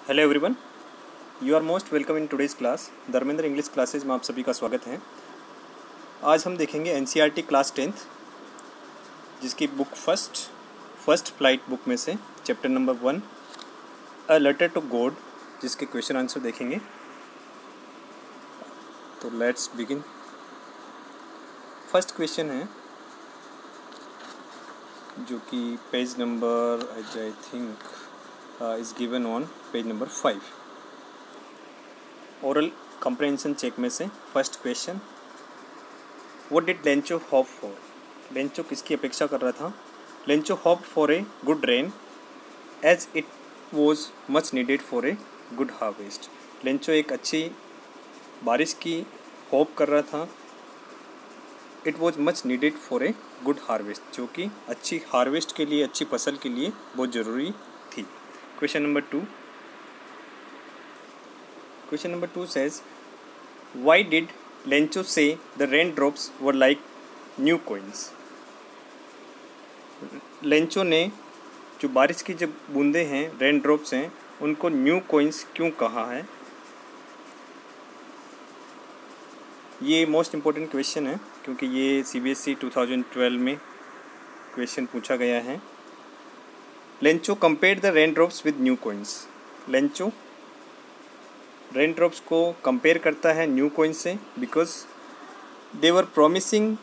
Hello everyone, you are most welcome in today's class. Dharmendra English classes में आप सभी का स्वागत है। आज हम देखेंगे एनसीईआरटी क्लास 10th, जिसकी बुक फर्स्ट फ्लाइट बुक में से chapter number 1 a letter to God, जिसके क्वेश्चन आंसर देखेंगे। तो लेट्स बिगिन। फर्स्ट क्वेश्चन है जो कि page number I think is given on page number 5। Oral comprehension check में से first question, what did Lencho hope for? Lencho किसकी अपेक्षा कर रहा था? Lencho hope for a good rain as it was much needed for a good harvest. Lencho एक अच्छी बारिश की होप कर रहा था। It was much needed for a good harvest, जो कि अच्छी हार्वेस्ट के लिए, अच्छी फसल के लिए बहुत ज़रूरी थी। Question number 2. Question number 2 says, why did Lencho say the raindrops were like new coins? Lencho ने जो बारिश की जब बूंदे हैं, रेन ड्रॉप्स हैं, उनको न्यू कॉइन्स क्यों कहा है? ये मोस्ट इम्पोर्टेंट क्वेश्चन है क्योंकि ये सीबीएसई 2012 में क्वेश्चन पूछा गया है। Lencho compare the rain drops with new coins. Lencho rain drops को कंपेयर करता है न्यू कॉइन्स से, because they were promising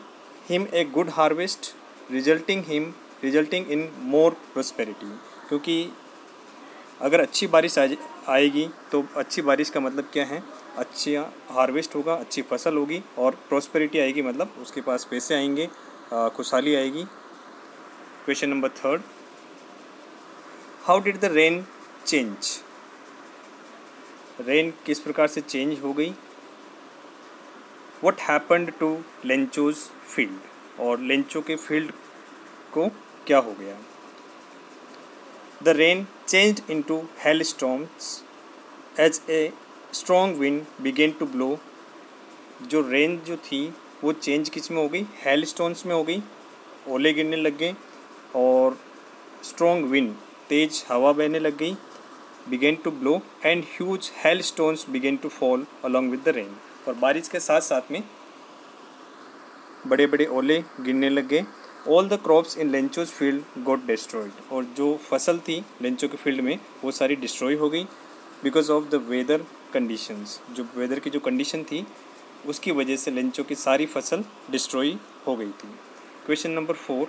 him a good harvest resulting in more prosperity. क्योंकि अगर अच्छी बारिश आएगी तो अच्छी बारिश का मतलब क्या है? अच्छी हार्वेस्ट होगा, अच्छी फसल होगी, और प्रोस्पेरिटी आएगी मतलब उसके पास पैसे आएंगे, खुशहाली आएगी। Question number 3, how did the rain change? Rain किस प्रकार से चेंज हो गई? What happened to Lencho's field? और लेंचो के फील्ड को क्या हो गया? The rain changed into hail storms as a strong wind began to blow. जो रेन जो थी वो चेंज किस में हो गई? हेल स्टॉर्म्स में हो गई, ओले गिरने लग गए, और स्ट्रॉन्ग विंड, तेज हवा बहने लग गई, began to blow and huge hail stones began to fall along with the rain. और बारिश के साथ साथ में बड़े बड़े ओले गिरने लग गए। All the crops in Lencho's field got destroyed. और जो फसल थी लेंचो के फील्ड में वो सारी डिस्ट्रॉय हो गई because of the weather conditions. जो वेदर की जो कंडीशन थी उसकी वजह से लेंचो की सारी फसल डिस्ट्रॉय हो गई थी। Question number 4,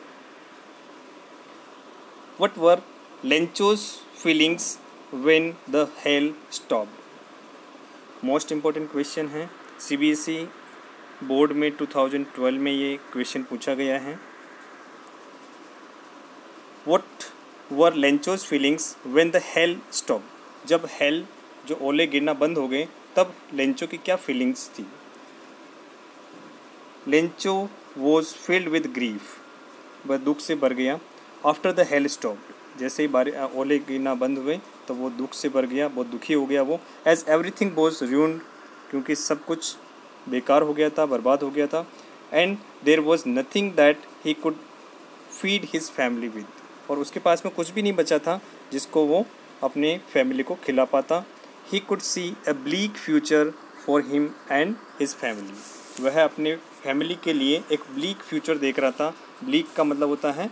what were Lencho's feelings when the hell stopped? Most important question है, सीबीएसई बोर्ड में 2012 में ये क्वेश्चन पूछा गया है। What were Lencho's feelings when the hell stopped? जब हेल, जो ओले गिरना बंद हो गए, तब लेंचो की क्या फीलिंग्स थी? Lencho was filled with grief, वह दुख से भर गया। आफ्टर द हेल स्टॉप्ड, जैसे ही ओले गिरना बंद हुए तो वो दुख से भर गया, बहुत दुखी हो गया वो। एज एवरीथिंग वॉज रूइंड, क्योंकि सब कुछ बेकार हो गया था, बर्बाद हो गया था। And there was nothing that he could feed his family with, और उसके पास में कुछ भी नहीं बचा था जिसको वो अपने फैमिली को खिला पाता। He could see A bleak future for him and his family. वह अपने फैमिली के लिए एक ब्लीक फ्यूचर देख रहा था। ब्लीक का मतलब होता है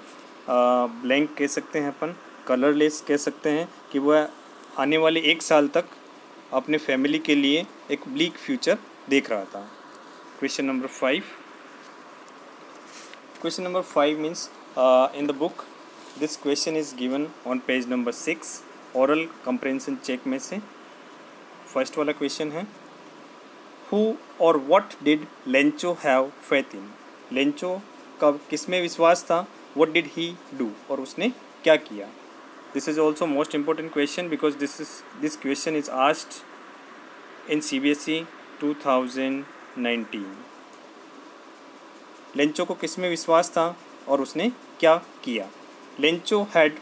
ब्लैंक कह सकते हैं अपन, कलरलेस कह सकते हैं, कि वह आने वाले 1 साल तक अपने फैमिली के लिए एक ब्लीक फ्यूचर देख रहा था। Question number 5। Question number 5 means in the book this question is given on page number 6, oral comprehension check में से फर्स्ट वाला क्वेश्चन है, हु और what did Lencho have faith in? लेंचो का किस में विश्वास था? What did he do? और उसने क्या किया? This is also most important question because this question is asked in CBSE 2019. Lencho को किस में विश्वास था और उसने क्या किया? Lencho had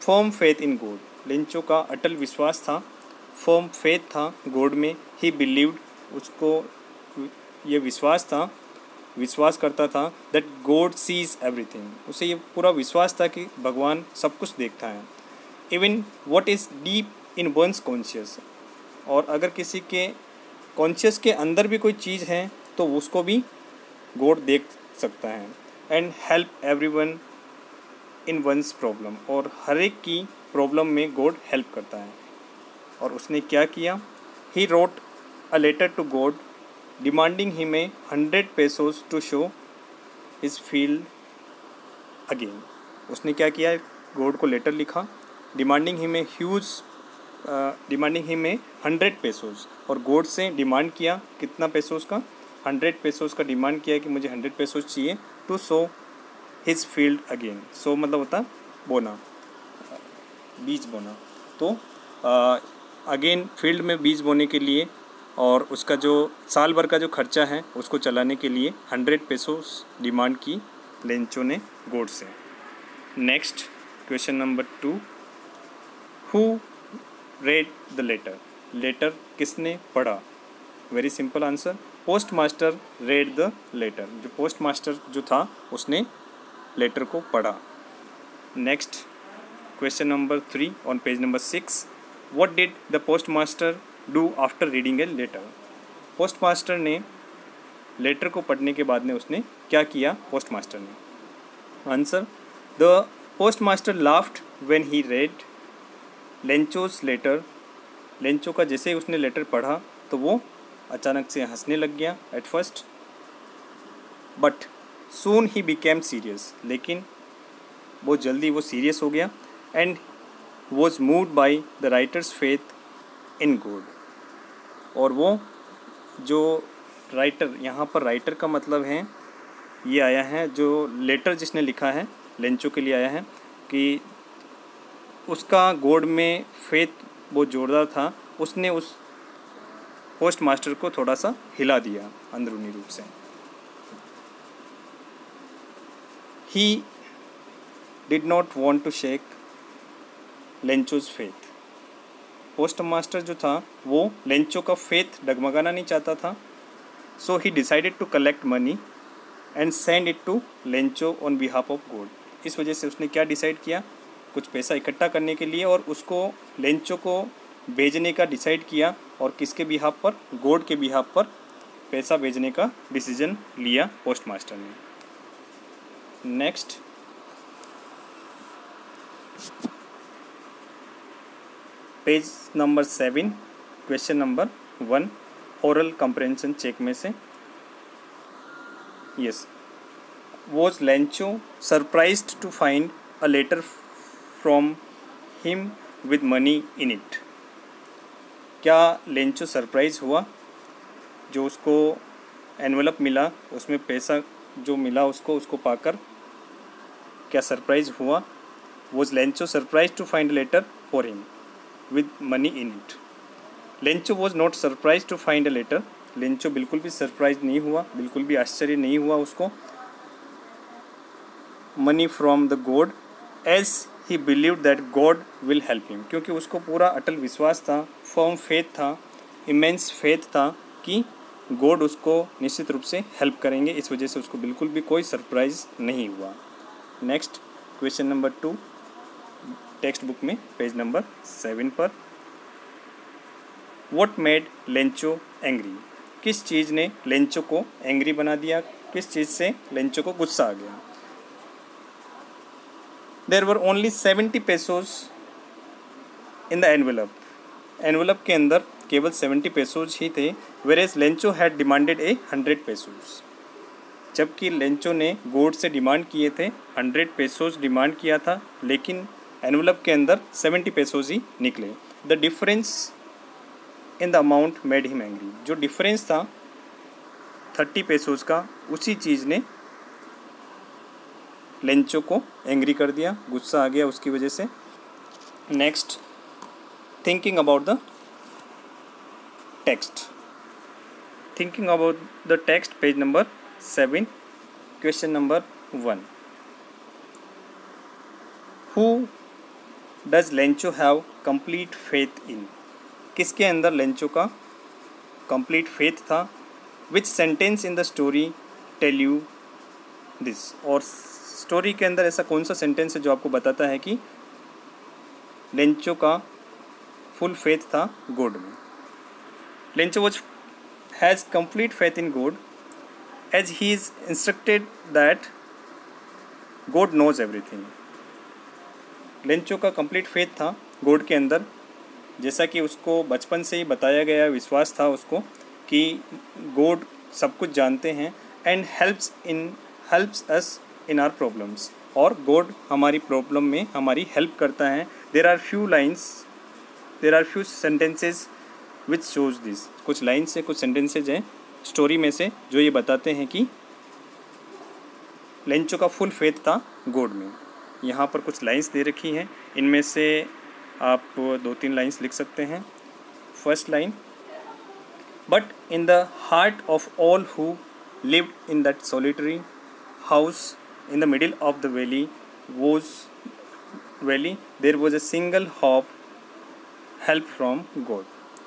firm faith in God. Lencho का अटल विश्वास था, firm faith था गॉड में। he believed, उसको ये विश्वास करता था दैट गॉड सीज एवरीथिंग। उसे ये पूरा विश्वास था कि भगवान सब कुछ देखता है। Even what is deep in one's conscious, और अगर किसी के कॉन्शियस के अंदर भी कोई चीज़ है तो उसको भी गॉड देख सकता है। And help everyone in one's problem, और हर एक की प्रॉब्लम में गॉड हेल्प करता है। और उसने क्या किया? He wrote a letter to God demanding him a 100 pesos to show his field again. उसने क्या किया? गॉड को लेटर लिखा, डिमांडिंग हिम ए 100 pesos, और गॉड से डिमांड किया कितना पेसोस का? 100 pesos का डिमांड किया कि मुझे 100 pesos चाहिए to sow his field again. So मतलब होता बोना, बीज बोना। तो अगेन फील्ड में बीज बोने के लिए, और उसका जो साल भर का जो खर्चा है उसको चलाने के लिए 100 pesos डिमांड की लेंचो ने गॉड से। Next question number 2, who read the letter? Letter किसने पढ़ा? Very simple answer, postmaster read the letter. जो पोस्ट मास्टर जो था उसने लेटर को पढ़ा। Next question number 3 on page number 6, what did the postmaster do after reading a letter? Post master ने letter को पढ़ने के बाद में उसने क्या किया? पोस्ट मास्टर ने। Answer, the postmaster laughed when he read Lencho's letter. Lencho का जैसे ही उसने लेटर पढ़ा तो वो अचानक से हंसने लग गया at first, but soon he became serious, लेकिन बहुत जल्दी वो सीरियस हो गया। And was moved by the writer's faith in God, और वो जो राइटर, यहाँ पर राइटर का मतलब है ये आया है, जो लेटर जिसने लिखा है लेंचो के लिए आया है, कि उसका गॉड में फेथ बहुत जोरदार था। उसने उस पोस्ट मास्टर को थोड़ा सा हिला दिया अंदरूनी रूप से। He did not want to shake Lencho's faith. Postmaster जो था वो लेंचो का फेथ डगमगाना नहीं चाहता था। So he decided to collect money and send it to Lencho on behalf of God. इस वजह से उसने क्या डिसाइड किया? कुछ पैसा इकट्ठा करने के लिए, और उसको लेंचो को भेजने का डिसाइड किया। और किसके बिहाफ पर? गॉड के बिहाफ पर पैसा भेजने का डिसीजन लिया पोस्ट मास्टर ने। Next page number 7, question number 1, oral comprehension check में से, yes, was Lencho surprised to find a letter from him with money in it? क्या लेंचो सरप्राइज हुआ जो उसको एनवलप मिला उसमें पैसा जो मिला उसको पाकर? क्या सरप्राइज हुआ? Was Lencho surprise to find letter for him with money in it? लेंचो was not surprised to find a letter. Lencho बिल्कुल भी सरप्राइज नहीं हुआ, बिल्कुल भी आश्चर्य नहीं हुआ उसको money from the God, as he believed that God will help him, क्योंकि उसको पूरा अटल विश्वास था, फर्म फेथ था, इमेंस फेथ था कि गॉड उसको निश्चित रूप से हेल्प करेंगे। इस वजह से उसको बिल्कुल भी कोई सरप्राइज नहीं हुआ। Next question number 2 text book में पेज नंबर 7 पर, व्हाट मेड लेंचो एंग्री? किस चीज़ ने लेंचो को एंग्री बना दिया? किस चीज़ से लेंचो को गुस्सा आ गया? There were only 70 pesos in the envelope. Envelope के अंदर केवल 70 pesos ही थे, whereas Lencho had demanded a 100 pesos। जबकि लेंचो ने गॉड से डिमांड किए थे 100 pesos डिमांड किया था, लेकिन एनवलप के अंदर 70 pesos ही निकले। The difference in the amount made him angry. जो डिफरेंस था 30 pesos का, उसी चीज़ ने लेंचो को एंग्री कर दिया, गुस्सा आ गया उसकी वजह से। Next, thinking about the text. Thinking about the text, page number 7, question number 1, who does Lencho have complete faith in? किसके अंदर लेंचो का कंप्लीट फेथ था? Which sentence in the story tell you this? और story के अंदर ऐसा कौन सा सेंटेंस है जो आपको बताता है कि लेंचो का फुल फेथ था गॉड में। Lencho has complete faith in God as he is instructed that God knows everything. Lencho का कंप्लीट फेथ था गॉड के अंदर, जैसा कि उसको बचपन से ही बताया गया, विश्वास था उसको कि गॉड सब कुछ जानते हैं and helps us in our problems, और गॉड हमारी प्रॉब्लम में हमारी हेल्प करता है। There are few sentences which shows this. कुछ लाइन्स से कुछ सेंटेंसेज हैं स्टोरी में से जो ये बताते हैं कि लेंचो का फुल फेथ था गॉड में। यहाँ पर कुछ लाइन्स दे रखी हैं, इनमें से आप 2-3 लाइन्स लिख सकते हैं। First line, but in the heart of all who lived in that solitary house in the middle of the valley there was a single hope, help from God.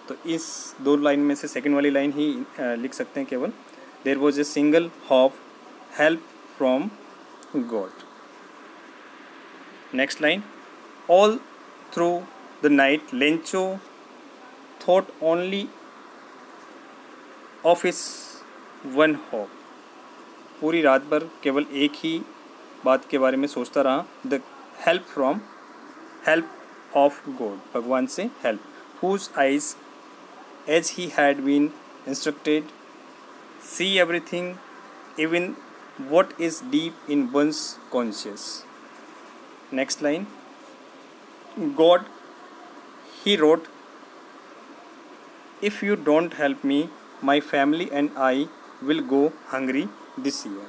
तो इस 2 लाइन में से सेकेंड वाली line ही लिख सकते हैं केवल, there was a single hope, help from God. Next line, all through the night Lencho thought only of his one hope. पूरी रात भर केवल एक ही बात के बारे में सोचता रहा, द हेल्प ऑफ गॉड, भगवान से help, whose eyes as he had been instructed see everything even what is deep in one's conscious. Next line, God, he wrote, if you don't help me, my family and I will go hungry this year.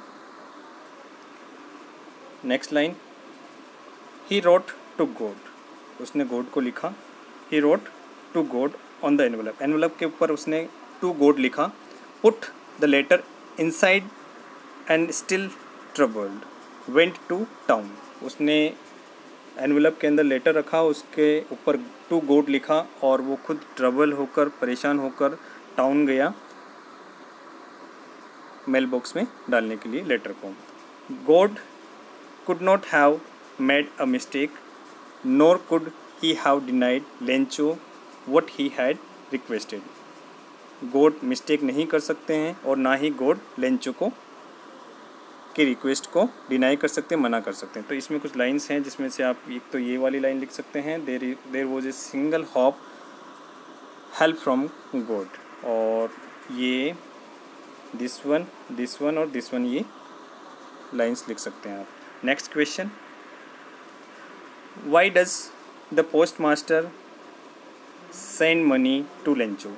Next line, he wrote to God, उसने God को लिखा, he wrote to God on the envelope, envelope के ऊपर उसने to God लिखा, put the letter inside and still troubled went to town. उसने envelope के अंदर लेटर रखा, उसके ऊपर टू गॉड लिखा और वो खुद ट्रबल होकर, परेशान होकर टाउन गया मेल बॉक्स में डालने के लिए लेटर को। God could not have made a mistake, nor could he have denied Lencho what he had requested. God mistake नहीं कर सकते हैं और ना ही गॉड लेंचो को की रिक्वेस्ट को डिनाई कर सकते हैं, मना कर सकते हैं। तो इसमें कुछ लाइंस हैं जिसमें से आप एक तो ये वाली लाइन लिख सकते हैं, there was a single hope, help from God, और ये दिस वन और दिस वन, ये लाइंस लिख सकते हैं आप। Next question, why does the postmaster send money to Lencho.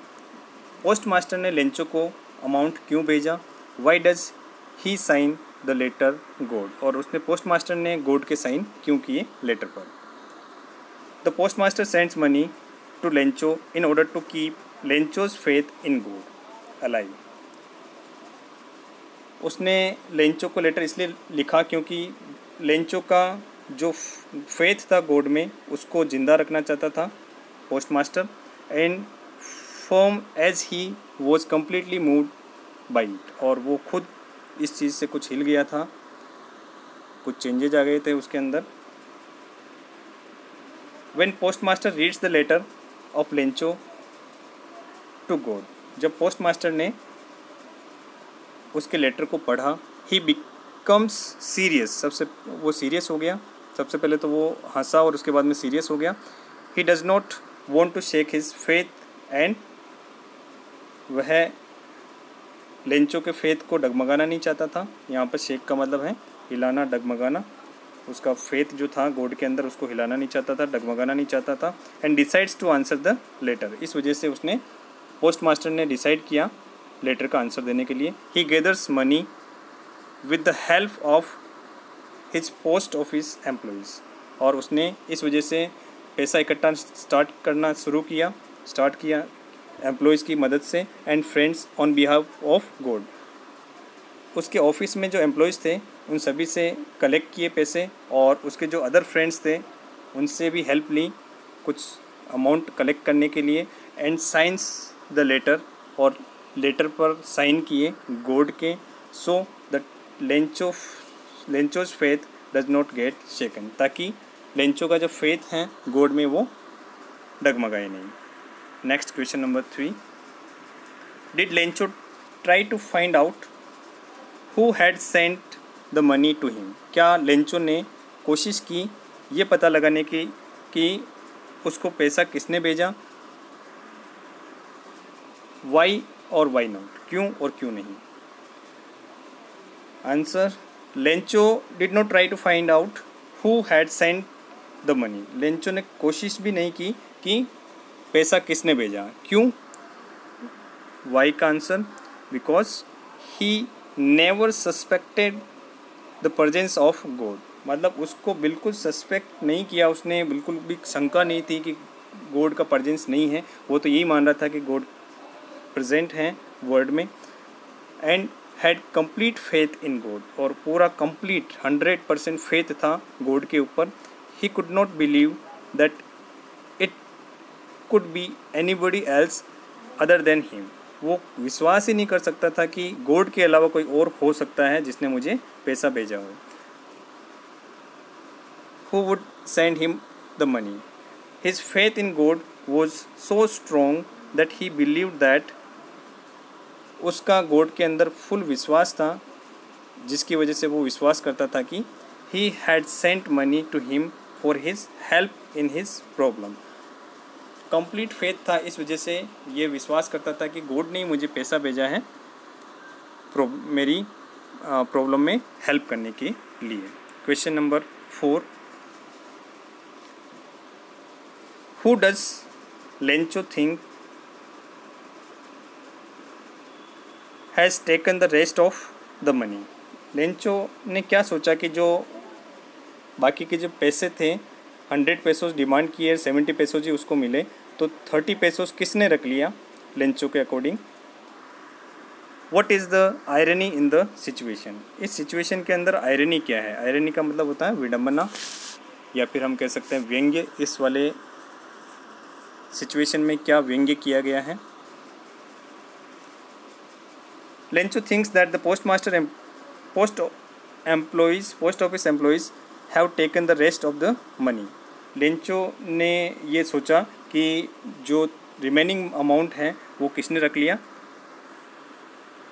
Post master ने लेंचो को अमाउंट क्यों भेजा। Why does he sign the letter God, और उसने पोस्ट मास्टर ने गॉड के साइन क्यों किए लेटर पर। The postmaster sends money to Lencho in order to keep Lencho's faith in God alive. उसने लेंचो को लेटर इसलिए लिखा क्योंकि लेंचो का जो फेथ था गॉड में उसको ज़िंदा रखना चाहता था postmaster, and form as he was completely moved by it, और वो खुद इस चीज़ से कुछ हिल गया था, कुछ चेंजेज आ गए थे उसके अंदर। When postmaster reads the letter of Lencho to God, जब पोस्ट मास्टर ने उसके लेटर को पढ़ा, ही बिकम्स सीरियस, वो सीरियस हो गया। सबसे पहले तो वो हंसा और उसके बाद में सीरियस हो गया। He does not want to shake his faith and, वह लेंचो के फेथ को डगमगाना नहीं चाहता था। यहाँ पर शेक का मतलब है हिलाना, डगमगाना। उसका फेथ जो था गॉड के अंदर उसको हिलाना नहीं चाहता था, डगमगाना नहीं चाहता था। And decides to answer the letter, इस वजह से उसने पोस्ट मास्टर ने डिसाइड किया लेटर का आंसर देने के लिए। He gathers money with the help of his post office employees, और उसने इस वजह से पैसा इकट्ठा स्टार्ट किया एम्प्लॉयज़ की मदद से, and friends on behalf of God. उसके ऑफिस में जो एम्प्लॉयज़ थे उन सभी से कलेक्ट किए पैसे, और उसके जो अदर फ्रेंड्स थे उनसे भी हेल्प ली कुछ अमाउंट कलेक्ट करने के लिए। एंड साइंस द लेटर, और लेटर पर साइन किए गॉड के, so the Lencho's faith does not get shaken, ताकि लेंचो का जो फेथ है गॉड में वो डगमगाए नहीं। Next question number 3, did Lencho try to find out who had sent the money to him? क्या लेंचो ने कोशिश की ये पता लगाने की कि उसको पैसा किसने भेजा? वाई और वाई नॉट, क्यों और क्यों नहीं? Answer, Lencho did not try to find out who had sent the money. Lencho ने कोशिश भी नहीं की कि पैसा किसने भेजा। क्यों? वाई का answer, because he never suspected the presence of God. मतलब उसको बिल्कुल सस्पेक्ट नहीं किया, उसने बिल्कुल भी शंका नहीं थी कि गॉड का प्रेजेंस नहीं है। वो तो यही मान रहा था कि गॉड प्रेजेंट हैं वर्ड में। And had complete faith in God, और पूरा कंप्लीट 100% फेथ था गॉड के ऊपर। He could not believe that it could be anybody else other than him. वो विश्वास ही नहीं कर सकता था कि गॉड के अलावा कोई और हो सकता है जिसने मुझे पैसा भेजा हो। Who would send him the money? His faith in God was so strong that he believed that उसका गॉड के अंदर फुल विश्वास था, जिसकी वजह से वो विश्वास करता था कि he had sent money to him for his help in his problem. Complete faith था, इस वजह से ये विश्वास करता था कि गॉड ने मुझे पैसा भेजा है मेरी प्रॉब्लम में हेल्प करने के लिए। Question number 4, Who does Lencho think has taken the rest of the money? Lencho ने क्या सोचा कि जो बाकी के जो पैसे थे 100 पेसोस डिमांड किए, 70 पेसोस ही उसको मिले, तो 30 पेसोस किसने रख लिया लेंचो के according? What is the irony in the situation? इस सिचुएशन के अंदर आयरनी क्या है? आयरनी का मतलब होता है विडंबना, या फिर हम कह सकते हैं व्यंग्य। इस वाले सिचुएशन में क्या व्यंग्य किया गया है? Lencho thinks that the post office employees have taken the rest of the money. Lencho ने ये सोचा कि जो रिमेनिंग अमाउंट है वो किसने रख लिया?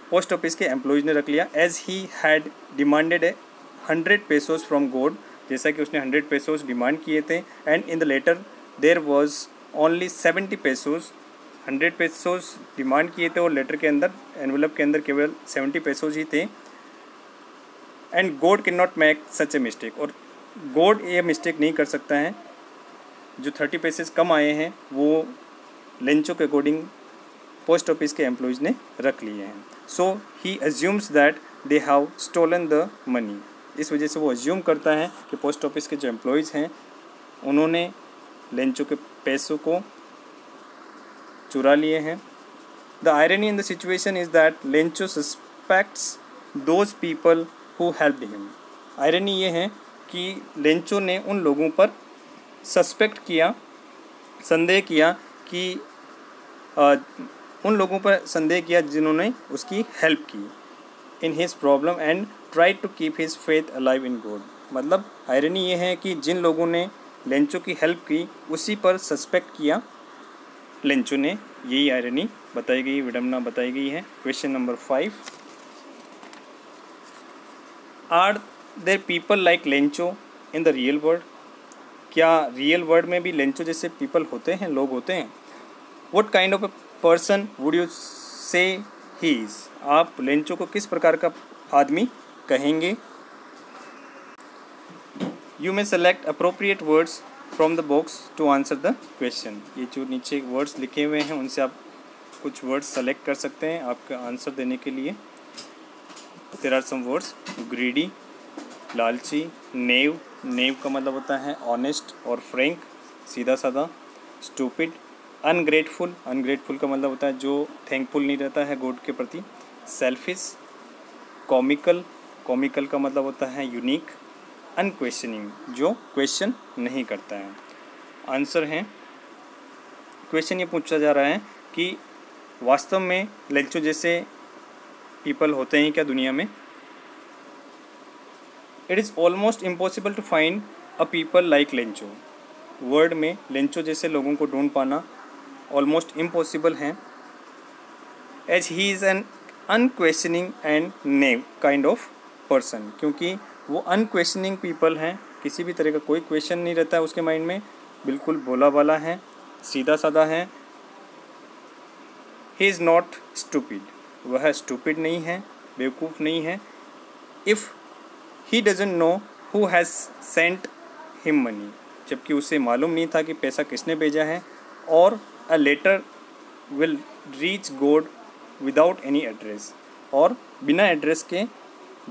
पोस्ट ऑफिस के एम्प्लॉइज ने रख लिया। As he had demanded 100 pesos from God, जैसा कि उसने 100 पेसोस डिमांड किए थे। And in the letter there was only 70 pesos. 100 pesos demand किए थे और लेटर के अंदर, एनवेलप के अंदर केवल 70 पेसोस ही थे। And God can not make such a mistake, और गॉड ये मिस्टेक नहीं कर सकता है। जो 30 पेसेस कम आए हैं वो लेंचो के अकॉर्डिंग पोस्ट ऑफिस के एम्प्लॉइज ने रख लिए हैं। So he assumes that they have stolen the money. इस वजह से वो अज्यूम करता है कि पोस्ट ऑफिस के जो एम्प्लॉइज़ हैं उन्होंने लेंचो के पैसों को चुरा लिए हैं। The irony in the situation is that Lencho suspects those people who helped him. Irony ये है कि लेंचो ने उन लोगों पर सस्पेक्ट किया, संदेह किया कि उन लोगों पर संदेह किया जिन्होंने उसकी हेल्प की in his problem and try to keep his faith alive in God. मतलब आयरनी ये है कि जिन लोगों ने लेंचो की हेल्प की उसी पर सस्पेक्ट किया लेंचो ने। यही आयरनी बताई गई, विडंबना बताई गई है। Question number 5, are there people like Lencho in the real world? क्या रियल वर्ल्ड में भी लेंचो जैसे पीपल होते हैं, लोग होते हैं? What kind of a person would you से ही इज़? आप लेंचो को किस प्रकार का आदमी कहेंगे? You may select appropriate words from the box to answer the question. ये जो नीचे वर्ड्स लिखे हुए हैं उनसे आप कुछ वर्ड्स सेलेक्ट कर सकते हैं आपका आंसर देने के लिए। There are some words: greedy, लालची, नेव, नेव का मतलब होता है ऑनेस्ट और फ्रैंक, सीधा साधा। स्टूपिड, अनग्रेटफुल, अनग्रेटफुल का मतलब होता है जो थैंकफुल नहीं रहता है गॉड के प्रति। सेल्फिश, कॉमिकल, कॉमिकल का मतलब होता है यूनिक। अनक्वेश्चनिंग, जो क्वेश्चन नहीं करता है। आंसर है, क्वेश्चन ये पूछा जा रहा है कि वास्तव में लेंचो जैसे पीपल होते हैं क्या दुनिया में? It is almost impossible to find a people like Lencho. World में लेंचो जैसे लोगों को ढूंढ पाना ऑलमोस्ट इम्पॉसिबल है, as he is an unquestioning and naive kind of person, क्योंकि वो अनक्वेश्चनिंग पीपल हैं, किसी भी तरह का कोई क्वेश्चन नहीं रहता है उसके माइंड में, बिल्कुल भोला भाला है, सीधा साधा है। ही इज़ नॉट स्टूपिड, वह स्टूपिड नहीं है, बेवकूफ़ नहीं है। If he doesn't know who has sent him money, जबकि उसे मालूम नहीं था कि पैसा किसने भेजा है। और a letter will reach God without any address, और बिना एड्रेस के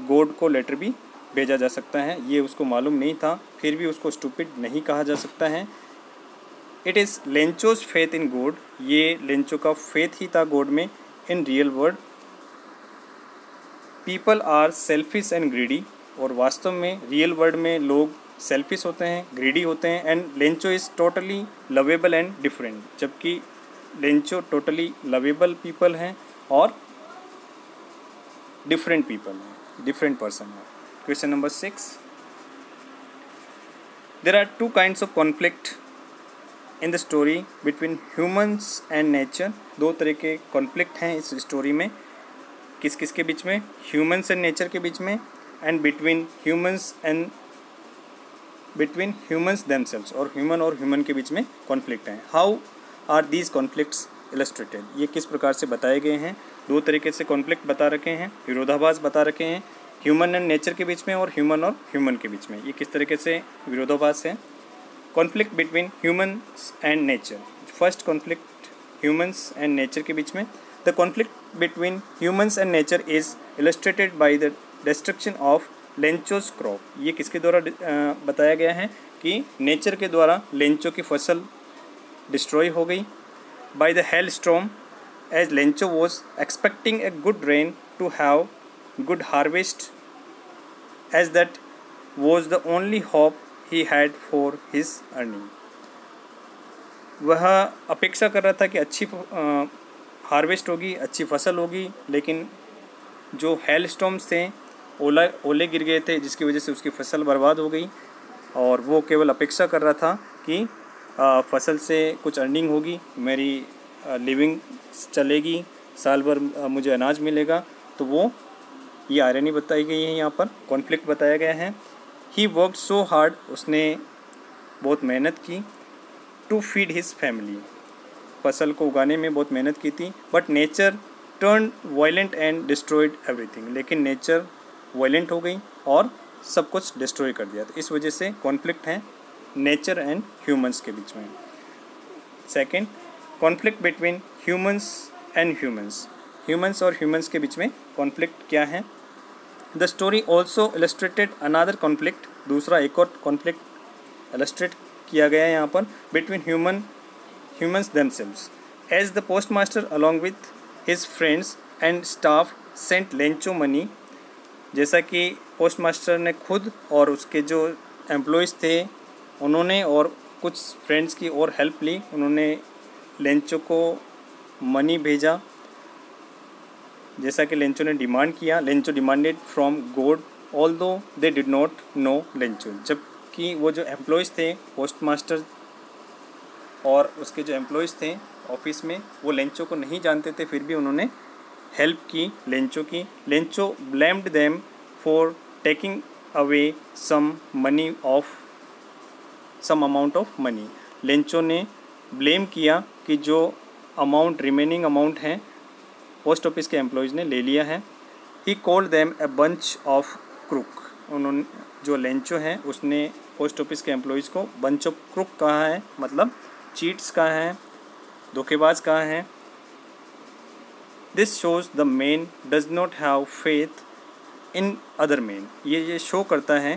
गॉड को लेटर भी भेजा जा सकता है। ये उसको मालूम नहीं था, फिर भी उसको स्टूपिड नहीं कहा जा सकता है। It is Lencho's faith in God, ये लेंचो का फेथ ही था गॉड में। In real world people are selfish and greedy, और वास्तव में रियल वर्ल्ड में लोग सेल्फिश होते हैं, ग्रीडी होते हैं। And Lencho is totally lovable and different, जबकि लेंचो टोटली लवेबल पीपल हैं और डिफरेंट पीपल हैं, डिफरेंट पर्सन हैं। Question number 6, there are two kinds of conflict in the story between humans and nature. दो तरह के कॉन्फ्लिक्ट हैं इस स्टोरी में, किस किस के बीच में? ह्यूमन्स एंड नेचर के बीच में, एंड बिटवीन ह्यूमन्स देमसेल्व्स, और ह्यूमन के बीच में कॉन्फ्लिक्ट हैं। How are these conflicts illustrated, ये किस प्रकार से बताए गए हैं? दो तरीके से कॉन्फ्लिक्ट बता रखे हैं, विरोधाभास बता रखे हैं, ह्यूमन एंड नेचर के बीच में और ह्यूमन के बीच में। ये किस तरीके से विरोधाभास है? Conflict between humans and nature, first conflict humans and nature के बीच में। The conflict between humans and nature is illustrated by the destruction of Lencho's crop. ये किसके द्वारा बताया गया है? कि नेचर के द्वारा लेंचो की फसल डिस्ट्रॉय हो गई। By the hail storm, as Lencho was expecting a good rain to have good harvest, as that was the only hope he had for his earning. वह अपेक्षा कर रहा था कि अच्छी हार्वेस्ट होगी, अच्छी फसल होगी, लेकिन जो हेल स्टॉर्म्स थे, ओले गिर गए थे, जिसकी वजह से उसकी फसल बर्बाद हो गई। और वो केवल अपेक्षा कर रहा था कि फसल से कुछ अर्निंग होगी, मेरी लिविंग चलेगी, साल भर मुझे अनाज मिलेगा। तो वो ये आयरनी बताई गई है, यहाँ पर कॉन्फ्लिक्ट बताया गया है। ही वर्कड सो हार्ड, उसने बहुत मेहनत की। टू फीड हिज फैमिली, फसल को उगाने में बहुत मेहनत की थी। But nature turn violent and destroyed everything, लेकिन नेचर वायलेंट हो गई और सब कुछ डिस्ट्रॉय कर दिया। तो इस वजह से कॉन्फ्लिक्ट है नेचर एंड ह्यूमंस के बीच में। Second, conflict between humans and humans, humans और ह्यूमंस के बीच में कॉन्फ्लिक्ट क्या है? The story also illustrated another conflict, दूसरा एक और कॉन्फ्लिक्ट इलस्ट्रेट किया गया है यहाँ पर, between humans themselves, as the postmaster along with his friends and staff sent Lencho money. जैसा कि पोस्टमास्टर ने खुद और उसके जो एम्प्लॉयज़ थे उन्होंने और कुछ फ्रेंड्स की और हेल्प ली, उन्होंने लेंचो को मनी भेजा जैसा कि लेंचो ने डिमांड किया। Lencho demanded from God although they did not know Lencho, जबकि वो जो एम्प्लॉयज़ थे, पोस्टमास्टर और उसके जो एम्प्लॉयज़ थे ऑफिस में, वो लेंचो को नहीं जानते थे, फिर भी उन्होंने हेल्प की लेंचो की। Lencho blamed them for taking away some amount of money. Lencho ने ब्लेम किया कि जो रिमेनिंग अमाउंट है पोस्ट ऑफिस के एम्प्लॉयज़ ने ले लिया है। He called them a bunch of crook, उन्होंने जो लेंचो है उसने पोस्ट ऑफिस के एम्प्लॉयज़ को बंच ऑफ क्रूक कहा है, मतलब चीट्स कहा है, धोखेबाज कहा है। This shows the man does not have faith in other man, ये शो करता है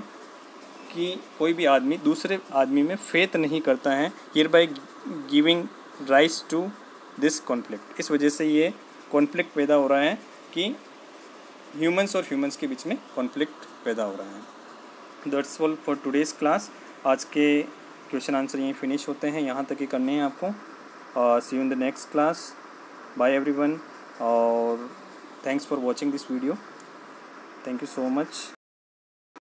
कि कोई भी आदमी दूसरे आदमी में फेथ नहीं करता है। Here by giving rise to this conflict, इस वजह से ये कॉन्फ्लिक्ट पैदा हो रहा है कि ह्यूमंस और ह्यूमंस के बीच में कॉन्फ्लिक्ट पैदा हो रहा है। That's all for today's class. आज के क्वेश्चन आंसर यहीं फिनिश होते हैं, यहाँ तक ही करने हैं आपको। See you in the next class, bye everyone, और thanks for watching this video, thank you so much.